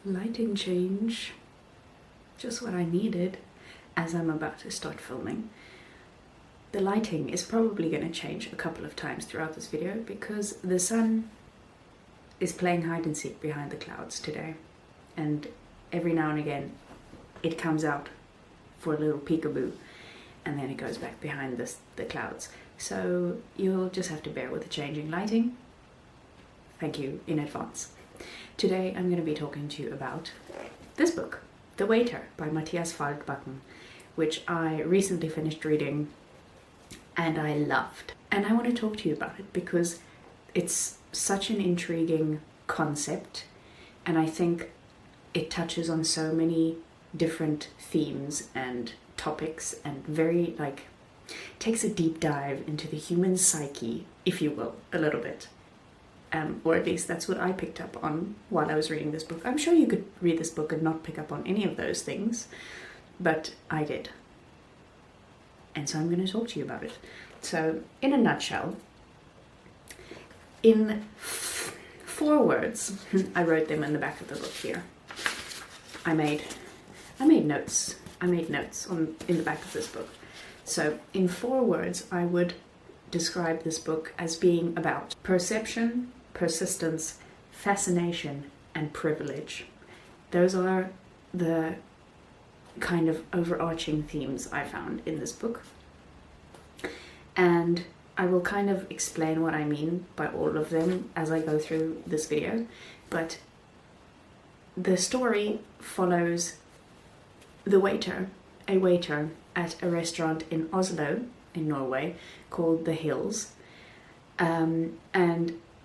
Lighting change, just what I needed as I'm about to start filming. The lighting is probably going to change a couple of times throughout this video because the sun is playing hide and seek behind the clouds today, and every now and again it comes out for a little peekaboo and then it goes back behind the clouds. So you'll just have to bear with the changing lighting. Thank you in advance. Today I'm going to be talking to you about this book, The Waiter by Matias, which I recently finished reading and I loved. And I want to talk to you about it because it's such an intriguing concept, and I think it touches on so many different themes and topics and very takes a deep dive into the human psyche, if you will, a little bit. Or at least that's what I picked up on while I was reading this book. I'm sure you could read this book and not pick up on any of those things, but I did. And so I'm going to talk to you about it. So, in a nutshell, in 4 words, I wrote them in the back of the book here. I made notes. I made notes in the back of this book. So, in 4 words, I would describe this book as being about perception, persistence, fascination, and privilege. Those are the kind of overarching themes I found in this book. And I will kind of explain what I mean by all of them as I go through this video. But the story follows a waiter at a restaurant in Oslo, in Norway, called The Hills. And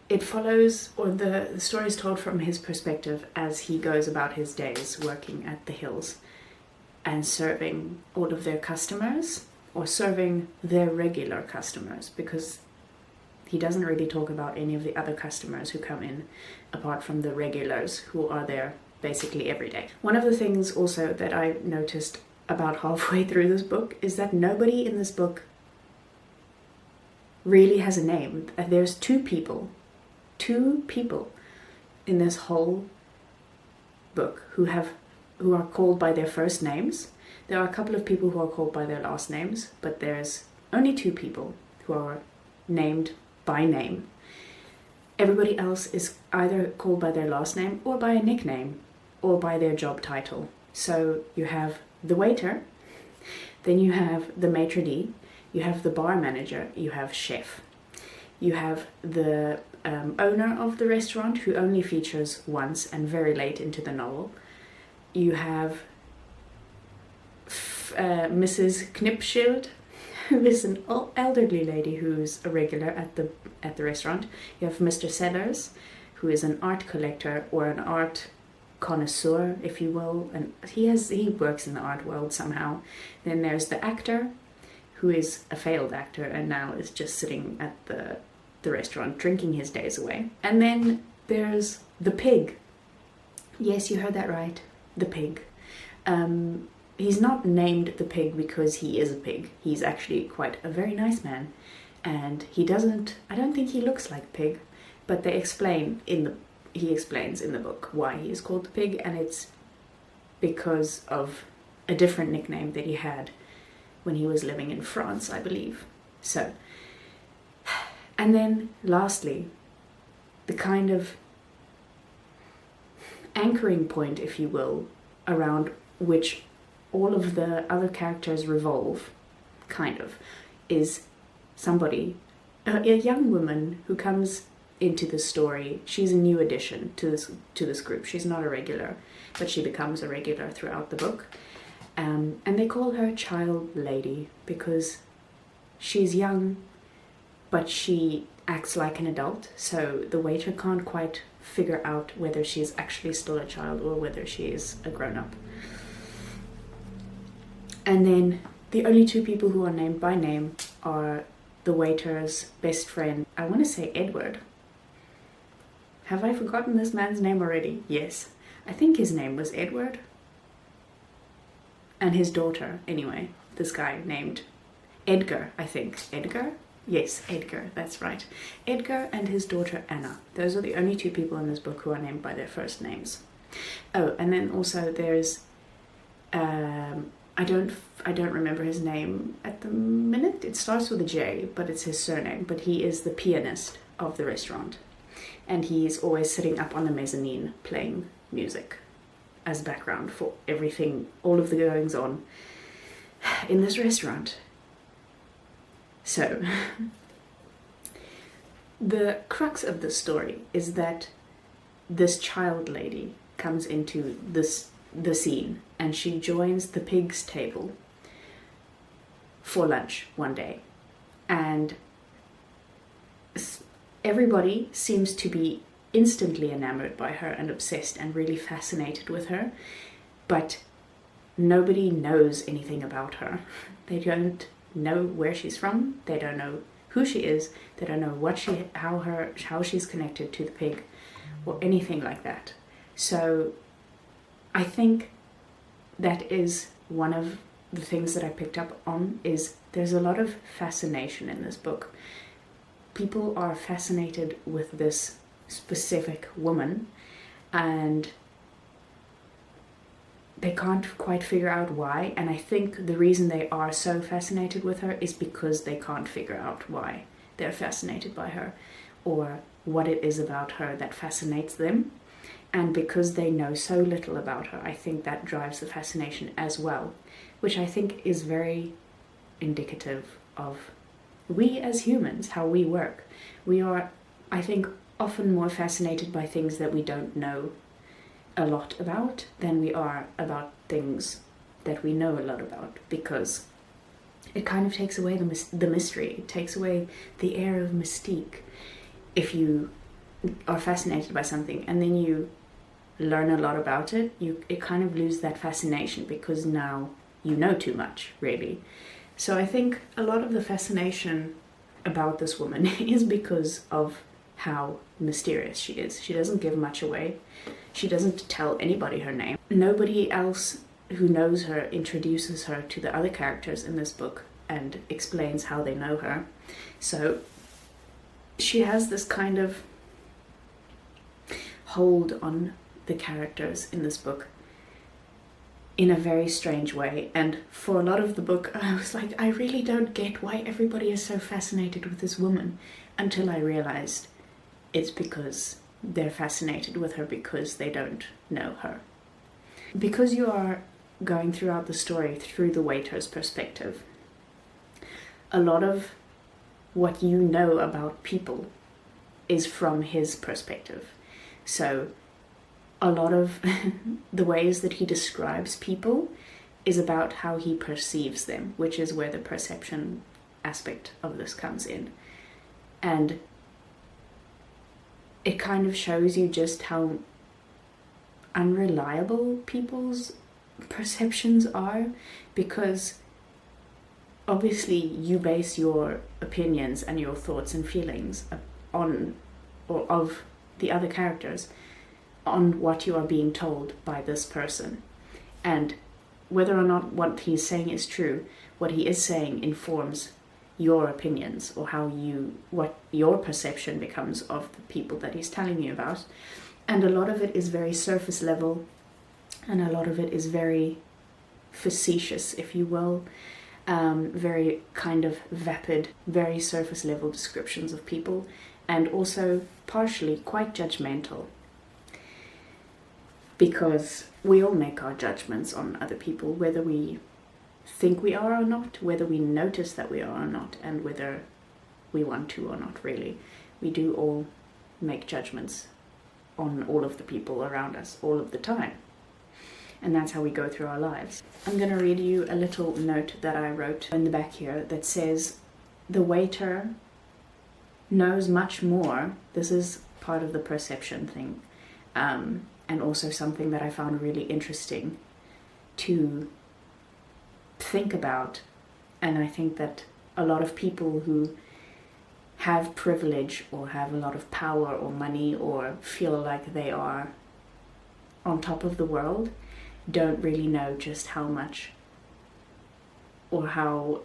it follows, or the story is told from his perspective as he goes about his days working at The Hills and serving all of their customers, or serving their regular customers, because he doesn't really talk about any of the other customers who come in apart from the regulars who are there basically every day. One of the things also that I noticed about halfway through this book is that nobody in this book really has a name. There's two people in this whole book who are called by their first names. There are a couple of people who are called by their last names, but there's only 2 people who are named by name. Everybody else is either called by their last name or by a nickname or by their job title. So you have the waiter, then you have the maitre d', you have the bar manager, you have chef. You have the owner of the restaurant, who only features once and very late into the novel. You have Mrs. Knipschild, who is an elderly lady who's a regular at the restaurant. You have Mr. Sellers, who is an art collector or an art connoisseur, if you will, and he works in the art world somehow. Then there's the actor, who is a failed actor and now is just sitting at the restaurant drinking his days away. And then there's the pig. Yes, you heard that right, the pig. He's not named the pig because he is a pig. He's actually quite a very nice man, and I don't think he looks like a pig, but he explains in the book why he is called the pig, and it's because of a different nickname that he had when he was living in France, I believe. So, and then lastly, the kind of anchoring point, if you will, around which all of the other characters revolve, kind of, is somebody, a young woman who comes into the story. She's a new addition to this group. She's not a regular, but she becomes a regular throughout the book. And they call her Child Lady because she's young, but she acts like an adult, so the waiter can't quite figure out whether she's actually still a child or whether she is a grown-up. And then the only 2 people who are named by name are the waiter's best friend. I want to say Edward. Have I forgotten this man's name already? Yes. I think his name was Edward. And his daughter, anyway. This guy named Edgar, I think. Edgar? Yes, Edgar, that's right. Edgar and his daughter Anna. Those are the only 2 people in this book who are named by their first names. Oh, and then also there's I don't remember his name at the minute. It starts with a J, but it's his surname. But he is the pianist of the restaurant, and he's always sitting up on the mezzanine playing music as background for everything, all of the goings on in this restaurant. So the crux of the story is that this child lady comes into the scene, and she joins the pigs table for lunch one day, and everybody seems to be instantly enamored by her and obsessed and really fascinated with her, but nobody knows anything about her. They don't know where she's from, they don't know who she is, they don't know how she's connected to the pig or anything like that. So I think that is one of the things that I picked up on, is there's a lot of fascination in this book. People are fascinated with this specific woman, and they can't quite figure out why. And I think the reason they are so fascinated with her is because they can't figure out why they're fascinated by her, or what it is about her that fascinates them. And because they know so little about her, I think that drives the fascination as well, which I think is very indicative of we as humans, how we work. We are, I think, often more fascinated by things that we don't know a lot about than we are about things that we know a lot about, because it kind of takes away the mystery, it takes away the air of mystique. If you are fascinated by something and then you learn a lot about it, it kind of loses that fascination, because now you know too much, really. So I think a lot of the fascination about this woman is because of how mysterious she is. She doesn't give much away. She doesn't tell anybody her name. Nobody else who knows her introduces her to the other characters in this book and explains how they know her. So she has this kind of hold on the characters in this book in a very strange way. And for a lot of the book, I was like, I really don't get why everybody is so fascinated with this woman, until I realized it's because they're fascinated with her because they don't know her. Because you are going throughout the story through the waiter's perspective, a lot of what you know about people is from his perspective. So a lot of the ways that he describes people is about how he perceives them, which is where the perception aspect of this comes in. And it kind of shows you just how unreliable people's perceptions are, because obviously you base your opinions and your thoughts and feelings on, or of the other characters, on what you are being told by this person. And whether or not what he's saying is true, what he is saying informs your opinions, or what your perception becomes of the people that he's telling you about. And a lot of it is very surface level, and a lot of it is very facetious, if you will, very kind of vapid, very surface level descriptions of people, and also partially quite judgmental, because we all make our judgments on other people, whether we think we are or not, whether we notice that we are or not, and whether we want to or not, really. We do all make judgments on all of the people around us all of the time. And that's how we go through our lives. I'm going to read you a little note that I wrote in the back here that says, the waiter knows much more. This is part of the perception thing, and also something that I found really interesting to think about. And I think that a lot of people who have privilege or have a lot of power or money or feel like they are on top of the world don't really know just how much or how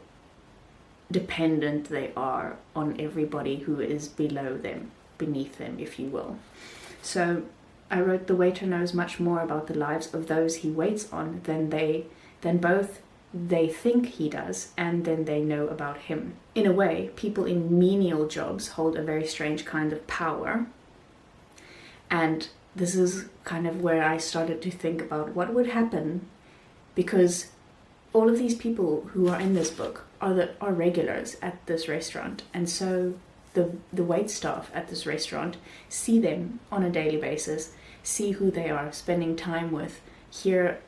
dependent they are on everybody who is below them, beneath them, if you will. So I wrote, the waiter knows much more about the lives of those he waits on than both they think he does and then they know about him. In a way, people in menial jobs hold a very strange kind of power. And this is kind of where I started to think about what would happen, because all of these people who are in this book are regulars at this restaurant, and so the wait staff at this restaurant see them on a daily basis, see who they are spending time with,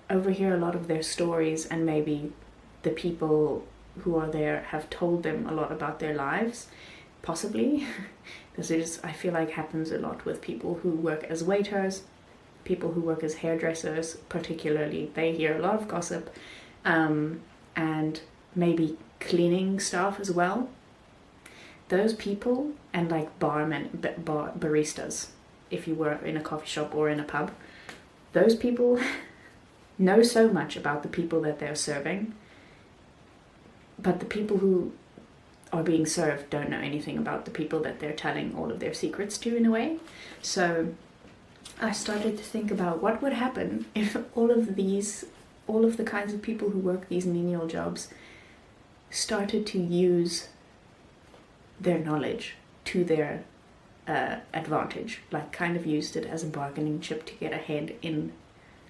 overhear a lot of their stories, and maybe the people who are there have told them a lot about their lives, possibly. This I feel like happens a lot with people who work as waiters, people who work as hairdressers particularly. They hear a lot of gossip, and maybe cleaning staff as well. Those people, and like barmen, baristas, if you were in a coffee shop or in a pub, those people know so much about the people that they're serving, but the people who are being served don't know anything about the people that they're telling all of their secrets to, in a way. So I started to think about what would happen if all of the kinds of people who work these menial jobs started to use their knowledge to their advantage, like kind of used it as a bargaining chip to get ahead in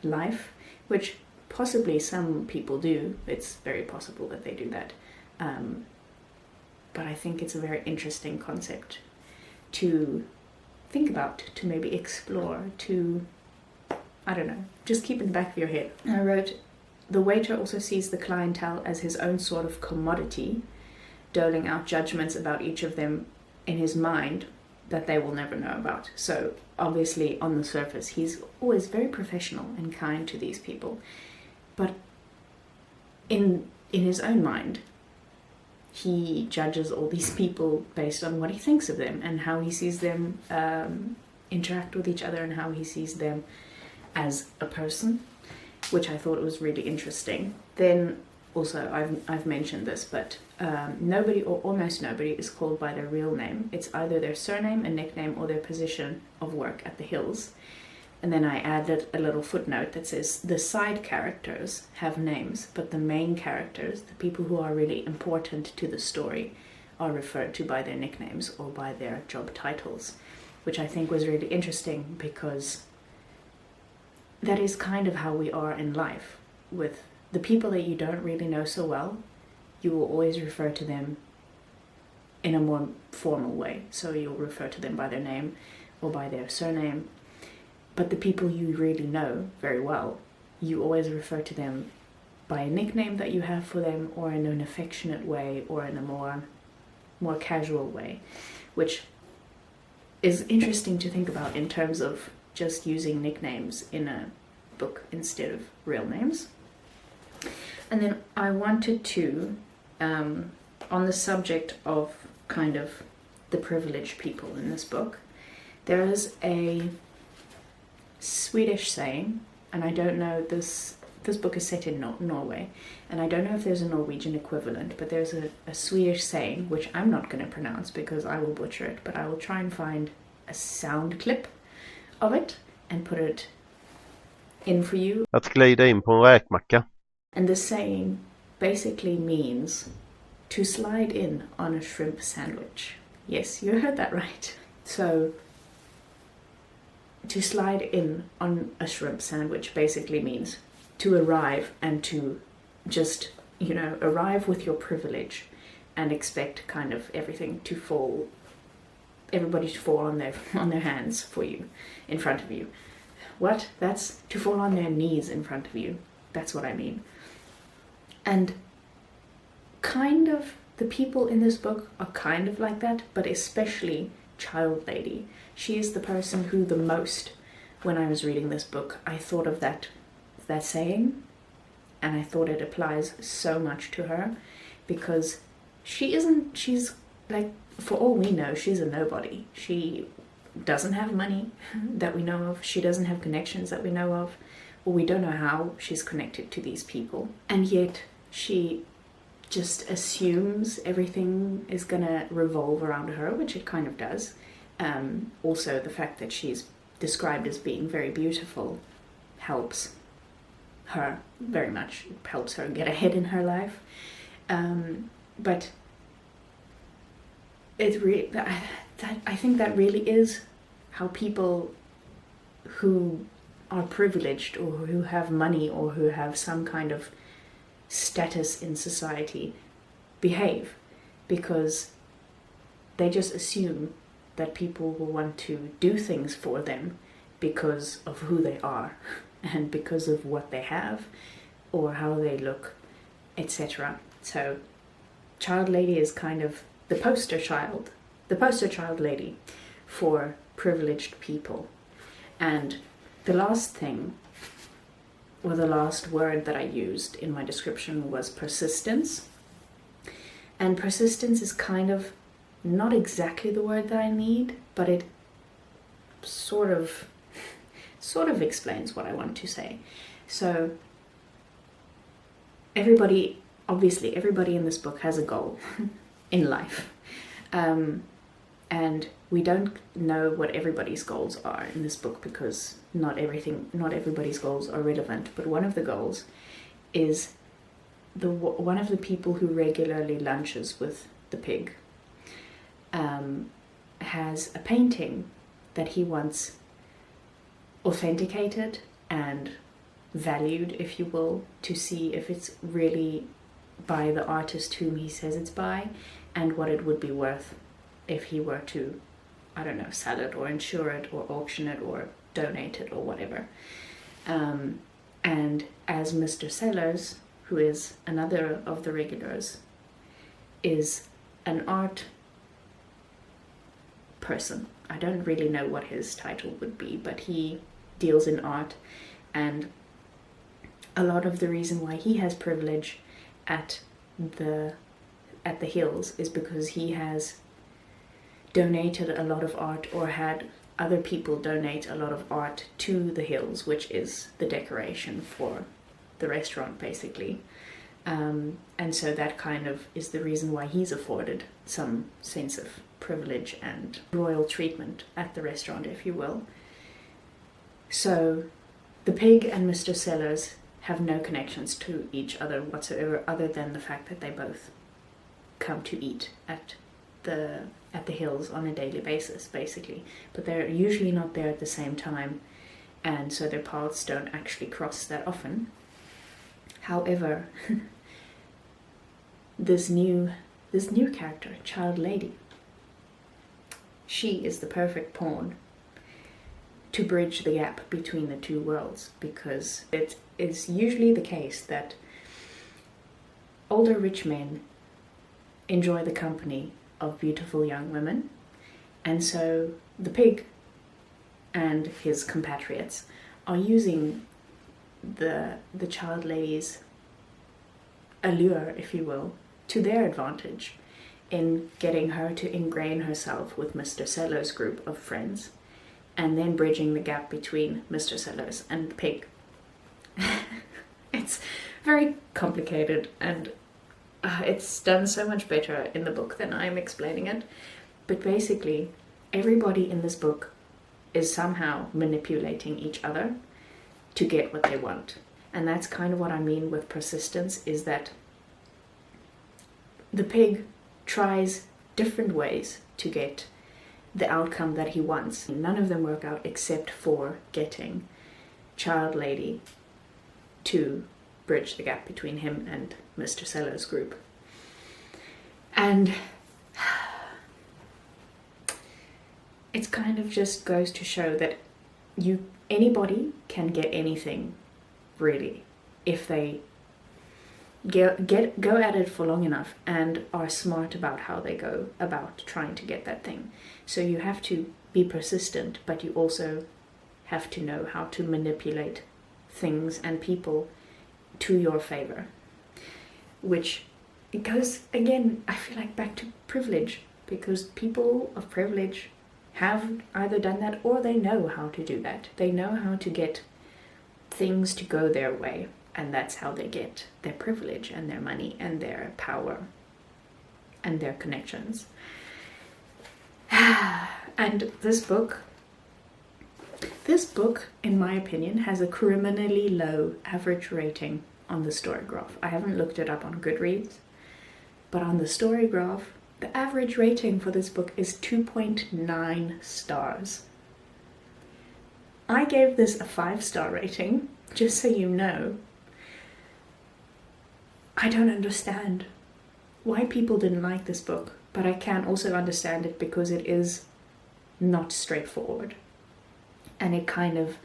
life, which possibly some people do. It's very possible that they do that. But I think it's a very interesting concept to think about, to maybe explore, to, I don't know, just keep in the back of your head. I wrote, the waiter also sees the clientele as his own sort of commodity, doling out judgments about each of them in his mind that they will never know about. So obviously on the surface he's always very professional and kind to these people, but in his own mind he judges all these people based on what he thinks of them and how he sees them interact with each other and how he sees them as a person, which I thought was really interesting. Then also, I've mentioned this, but nobody or almost nobody is called by their real name. It's either their surname, a nickname, or their position of work at the Hills. And then I added a little footnote that says the side characters have names, but the main characters, the people who are really important to the story, are referred to by their nicknames or by their job titles, which I think was really interesting, because that is kind of how we are in life. With the people that you don't really know so well, you will always refer to them in a more formal way. So you'll refer to them by their name or by their surname. But the people you really know very well, you always refer to them by a nickname that you have for them, or in an affectionate way, or in a more casual way, which is interesting to think about in terms of just using nicknames in a book instead of real names. And then I wanted to, on the subject of kind of the privileged people in this book, there is a Swedish saying, and I don't know, this book is set in Norway, and I don't know if there's a Norwegian equivalent, but there's a Swedish saying, which I'm not going to pronounce because I will butcher it, but I will try and find a sound clip of it and put it in for you. Att glida in på en räkmacka. And the saying basically means to slide in on a shrimp sandwich. Yes, you heard that right. So to slide in on a shrimp sandwich basically means to arrive and to just, arrive with your privilege and expect kind of everybody to fall on their hands for you, in front of you. What? That's to fall on their knees in front of you. That's what I mean. And kind of the people in this book are kind of like that, but especially Child Lady. She is the person who the most, when I was reading this book, I thought of that saying, and I thought it applies so much to her, because she's like, for all we know, she's a nobody. She doesn't have money that we know of. She doesn't have connections that we know of, or we don't know how she's connected to these people. And yet she just assumes everything is gonna revolve around her, which it kind of does. Also the fact that she's described as being very beautiful helps her very much. It helps her get ahead in her life. But I think that really is how people who are privileged or who have money or who have some kind of status in society behave, because they just assume that people will want to do things for them because of who they are and because of what they have or how they look, etc. So child lady is kind of the poster child lady for privileged people. And the last thing, or the last word that I used in my description was persistence. And persistence is kind of not exactly the word that I need, but it sort of explains what I want to say. So obviously everybody in this book has a goal in life. And we don't know what everybody's goals are in this book, because not everybody's goals are relevant. But one of the goals is one of the people who regularly lunches with the pig has a painting that he wants authenticated and valued, if you will, to see if it's really by the artist whom he says it's by, and what it would be worth if he were to, I don't know, sell it or insure it or auction it or donate it or whatever. And as Mr. Sellers, who is another of the regulars, is an art person. I don't really know what his title would be, but he deals in art, and a lot of the reason why he has privilege at the Hills is because he has donated a lot of art, or had other people donate a lot of art to the Hills, which is the decoration for the restaurant basically. And so that kind of is the reason why he's afforded some sense of privilege and royal treatment at the restaurant, if you will. So the pig and Mr. Sellers have no connections to each other whatsoever, other than the fact that they both come to eat at the Hills on a daily basis, basically. But they're usually not there at the same time, and so their paths don't actually cross that often. However, this new character, Child Lady, she is the perfect pawn to bridge the gap between the two worlds, because it is usually the case that older rich men enjoy the company of beautiful young women, and so the pig and his compatriots are using the child lady's allure, if you will, to their advantage in getting her to ingrain herself with Mr. Sellers' group of friends, and then bridging the gap between Mr. Sellers and the pig. It's very complicated, and it's done so much better in the book than I'm explaining it. But basically, everybody in this book is somehow manipulating each other to get what they want. And that's kind of what I mean with persistence, is that the pig tries different ways to get the outcome that he wants. None of them work out except for getting Child Lady to bridge the gap between him and Mr. Sellers' group. And it kind of just goes to show that anybody can get anything, really, if they go at it for long enough and are smart about how they go about trying to get that thing. So you have to be persistent, but you also have to know how to manipulate things and people to your favor, which goes again, I feel like, back to privilege, because people of privilege have either done that or they know how to do that. They know how to get things to go their way, and that's how they get their privilege and their money and their power and their connections. And this book This book, in my opinion, has a criminally low average rating on the story graph. I haven't looked it up on Goodreads, but on the story graph, the average rating for this book is 2.9 stars. I gave this a 5-star rating, just so you know. I don't understand why people didn't like this book, but I can also understand it because it is not straightforward. And it kind of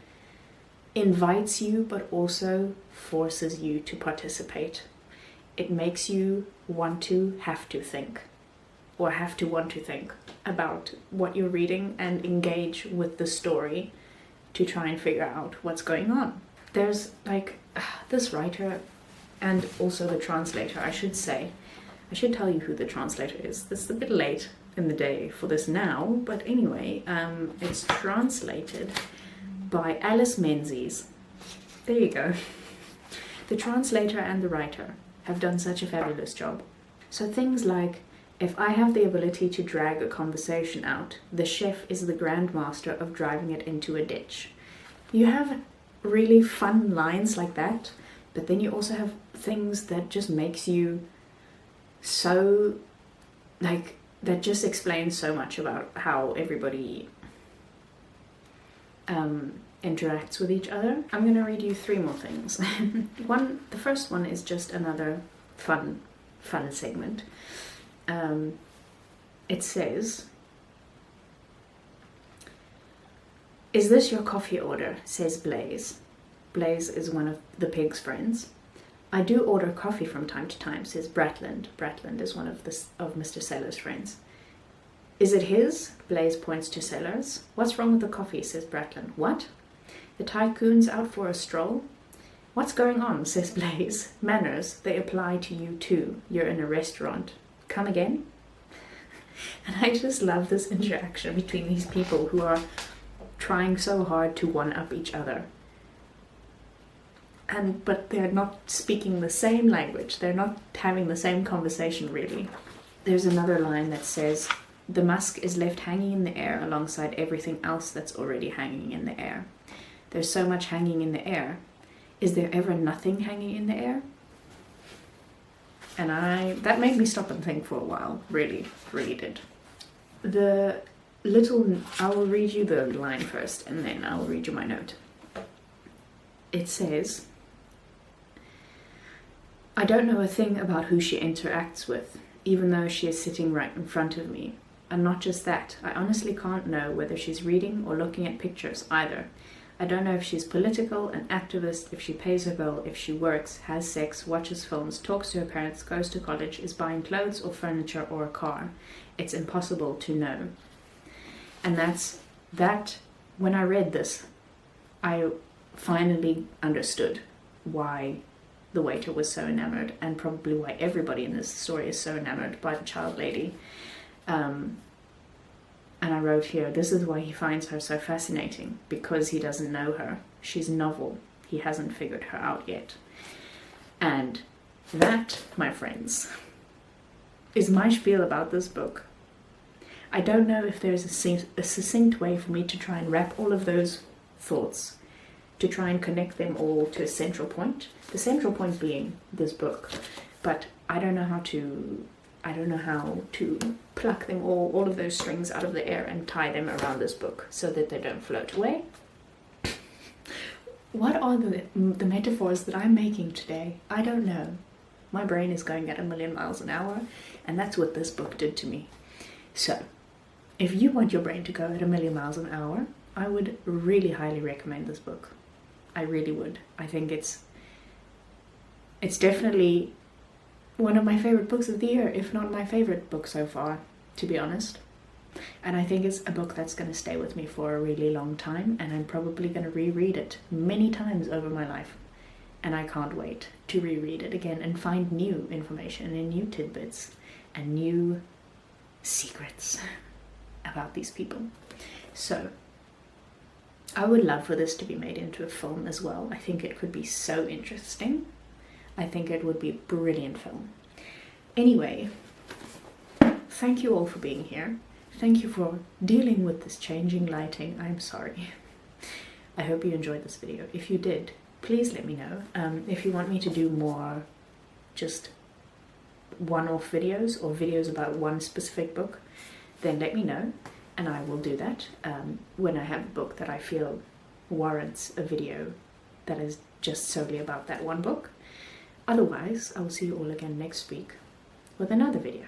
invites you, but also forces you to participate. It makes you want to have to think, or have to want to think about what you're reading and engage with the story to try and figure out what's going on. There's like this writer and also the translator, I should say. I should tell you who the translator is. This is a bit late in the day for this now, but anyway, it's translated by Alice Menzies. There you go. The translator and the writer have done such a fabulous job. So things like, if I have the ability to drag a conversation out, the chef is the grandmaster of driving it into a ditch. You have really fun lines like that, but then you also have things that just makes you so, like, that just explains so much about how everybody interacts with each other. I'm going to read you 3 more things. The first one is just another fun segment. It says, "Is this your coffee order?" says Blaze. Blaze is one of the pig's friends. "I do order coffee from time to time," says Bratland. Bratland is one of Mr. Sellers' friends. "Is it his?" Blaze points to Sellers. "What's wrong with the coffee?" says Bratland. "What? The tycoon's out for a stroll?" "What's going on?" says Blaze. "Manners, they apply to you too. You're in a restaurant. Come again?" And I just love this interaction between these people who are trying so hard to one-up each other. But they're not speaking the same language. They're not having the same conversation, really. There's another line that says, "The musk is left hanging in the air alongside everything else that's already hanging in the air. There's so much hanging in the air. Is there ever nothing hanging in the air?" And that made me stop and think for a while. Really, really did. I will read you the line first, and then I'll read you my note. It says, "I don't know a thing about who she interacts with, even though she is sitting right in front of me. And not just that, I honestly can't know whether she's reading or looking at pictures either. I don't know if she's political, an activist, if she pays her bill, if she works, has sex, watches films, talks to her parents, goes to college, is buying clothes or furniture or a car. It's impossible to know." And that, when I read this, I finally understood why the waiter was so enamored, and probably why everybody in this story is so enamored by the child lady. And I wrote here, "This is why he finds her so fascinating, because he doesn't know her. She's novel. He hasn't figured her out yet." And that, my friends, is my spiel about this book. I don't know if there's a succinct way for me to try and wrap all of those thoughts, to try and connect them all to a central point. The central point being this book. But I don't know how to pluck them all of those strings out of the air and tie them around this book so that they don't float away. What are the metaphors that I'm making today? I don't know. My brain is going at 1,000,000 miles an hour, and that's what this book did to me. So, if you want your brain to go at 1,000,000 miles an hour, I would really highly recommend this book. I really would. I think it's definitely one of my favorite books of the year, if not my favorite book so far, to be honest. And I think it's a book that's going to stay with me for a really long time, and I'm probably going to reread it many times over my life. And I can't wait to reread it again and find new information and new tidbits and new secrets about these people. So, I would love for this to be made into a film as well. I think it could be so interesting. I think it would be a brilliant film. Anyway, thank you all for being here. Thank you for dealing with this changing lighting. I'm sorry. I hope you enjoyed this video. If you did, please let me know. If you want me to do more just one-off videos or videos about one specific book, then let me know and I will do that when I have a book that I feel warrants a video that is just solely about that one book. Otherwise, I will see you all again next week with another video.